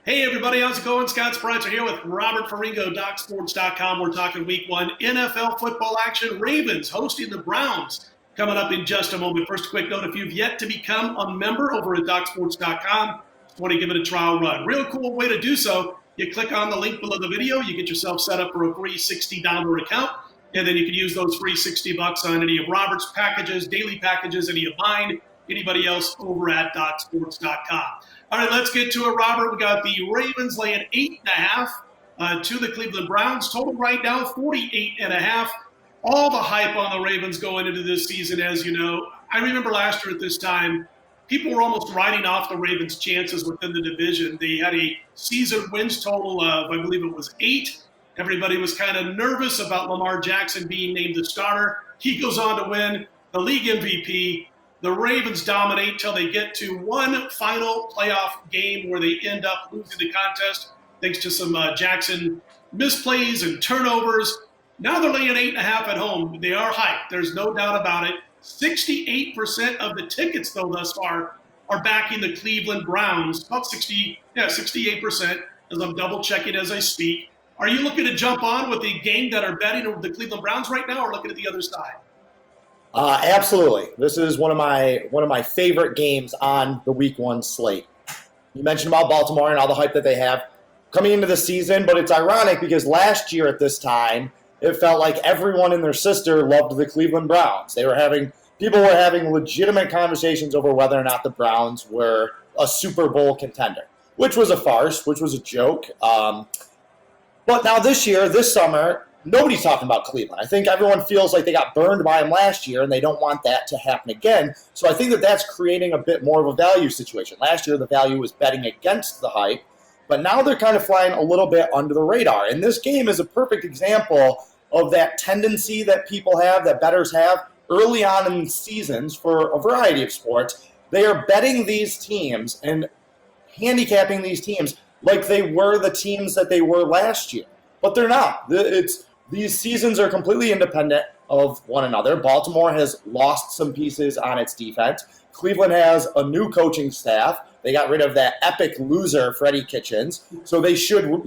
Hey everybody, how's it going? Scott Spreitzer here with Robert Ferringo, DocSports.com. We're talking Week 1 NFL football action. Ravens hosting the Browns coming up in just a moment. First, a quick note, if you've yet to become a member over at DocSports.com, just want to give it a trial run. Real cool way to do so. You click on the link below the video, you get yourself set up for a free $60 account, and then you can use those free $60 on any of Robert's packages, daily packages, any of mine, anybody else over at DocSports.com. All right, let's get to it, Robert. We got the Ravens laying 8.5 to the Cleveland Browns. Total right now, 48.5. All the hype on the Ravens going into this season, as you know. I remember last year at this time, people were almost writing off the Ravens' chances within the division. They had a season wins total of, I believe it was 8. Everybody was kind of nervous about Lamar Jackson being named the starter. He goes on to win the league MVP. The Ravens dominate till they get to one final playoff game where they end up losing the contest thanks to some Jackson misplays and turnovers. Now they're laying 8.5 at home. They are hyped. There's no doubt about it. 68% of the tickets, though, thus far are backing the Cleveland Browns. About 68%, as I'm double-checking as I speak. Are you looking to jump on with the game that are betting over the Cleveland Browns right now, or looking at the other side? Absolutely. This is one of my favorite games on the Week 1 slate. You mentioned about Baltimore and all the hype that they have coming into the season, but it's ironic because last year at this time, it felt like everyone and their sister loved the Cleveland Browns. People were having legitimate conversations over whether or not the Browns were a Super Bowl contender, which was a farce, which was a joke. But now this summer, nobody's talking about Cleveland. I think everyone feels like they got burned by them last year, and they don't want that to happen again. So I think that that's creating a bit more of a value situation. Last year, the value was betting against the hype, but now they're kind of flying a little bit under the radar. And this game is a perfect example of that tendency that people have, that bettors have early on in seasons for a variety of sports. They are betting these teams and handicapping these teams like they were the teams that they were last year. But they're not. These seasons are completely independent of one another. Baltimore has lost some pieces on its defense. Cleveland has a new coaching staff. They got rid of that epic loser, Freddie Kitchens. So they should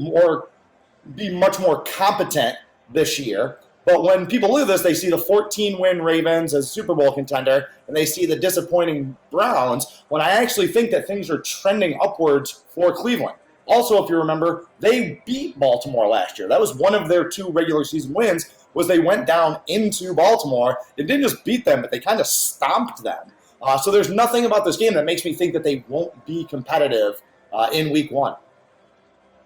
be much more competent this year. But when people look at this, they see the 14-win Ravens as Super Bowl contender, and they see the disappointing Browns, when I actually think that things are trending upwards for Cleveland. Also, if you remember, they beat Baltimore last year. That was one of their 2 regular season wins, was they went down into Baltimore. It didn't just beat them, but they kind of stomped them. So there's nothing about this game that makes me think that they won't be competitive in Week 1.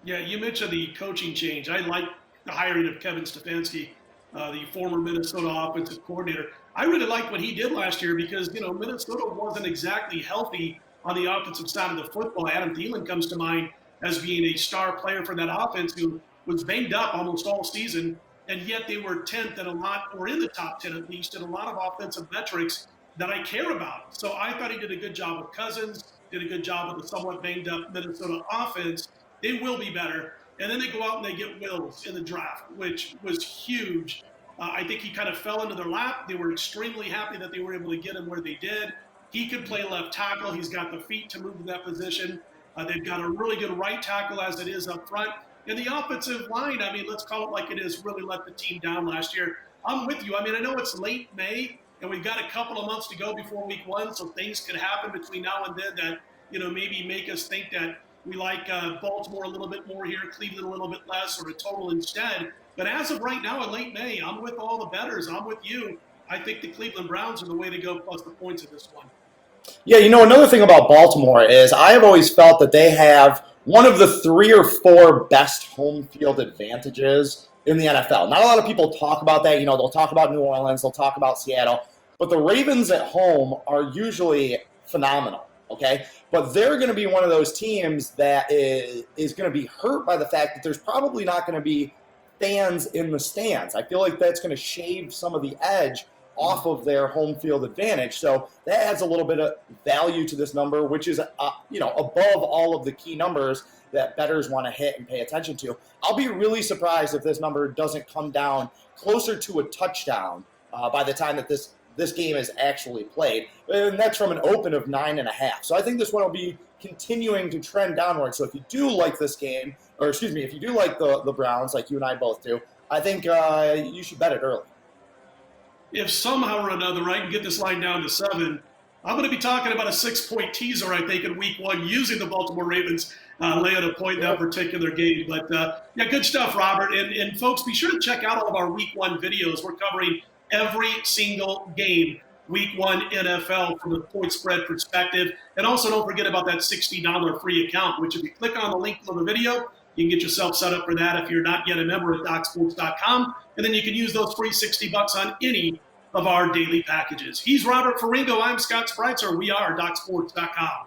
Yeah, you mentioned the coaching change. I like the hiring of Kevin Stefanski, the former Minnesota offensive coordinator. I really liked what he did last year because, Minnesota wasn't exactly healthy on the offensive side of the football. Adam Thielen comes to mind as being a star player for that offense who was banged up almost all season, and yet they were 10th in a lot, or in the top 10 at least, in a lot of offensive metrics that I care about. So I thought he did a good job with Cousins, did a good job with the somewhat banged up Minnesota offense. They will be better. And then they go out and they get Wills in the draft, which was huge. I think he kind of fell into their lap. They were extremely happy that they were able to get him where they did. He could play left tackle. He's got the feet to move to that position. They've got a really good right tackle as it is up front. And the offensive line, let's call it like it is, really let the team down last year. I'm with you. I know it's late May, and we've got a couple of months to go before Week 1, so things could happen between now and then that, maybe make us think that we like Baltimore a little bit more here, Cleveland a little bit less, or a total instead. But as of right now in late May, I'm with all the bettors. I'm with you. I think the Cleveland Browns are the way to go plus the points in this one. Yeah, another thing about Baltimore is I have always felt that they have one of the 3 or 4 best home field advantages in the NFL. Not a lot of people talk about that. They'll talk about New Orleans, they'll talk about Seattle, but the Ravens at home are usually phenomenal, okay? But they're going to be one of those teams that is going to be hurt by the fact that there's probably not going to be fans in the stands. I feel like that's going to shave some of the edge off of their home field advantage. So that adds a little bit of value to this number, which is, above all of the key numbers that bettors want to hit and pay attention to. I'll be really surprised if this number doesn't come down closer to a touchdown by the time that this this game is actually played. And that's from an open of 9.5. So I think this one will be continuing to trend downward. So if you do like this game, or excuse me, if you do like the Browns, like you and I both do, I think you should bet it early. If somehow or another I can get this line down to 7, I'm going to be talking about a 6-point teaser, I think, in week 1 using the Baltimore Ravens laying a point in that particular game. But, yeah, good stuff, Robert. And, folks, be sure to check out all of our week 1 videos. We're covering every single game, week 1 NFL from the point spread perspective. And also don't forget about that $60 free account, which if you click on the link below the video, you can get yourself set up for that if you're not yet a member at DocSports.com. And then you can use those free $60 on any of our daily packages. He's Robert Ferringo. I'm Scott Spreitzer. We are DocSports.com.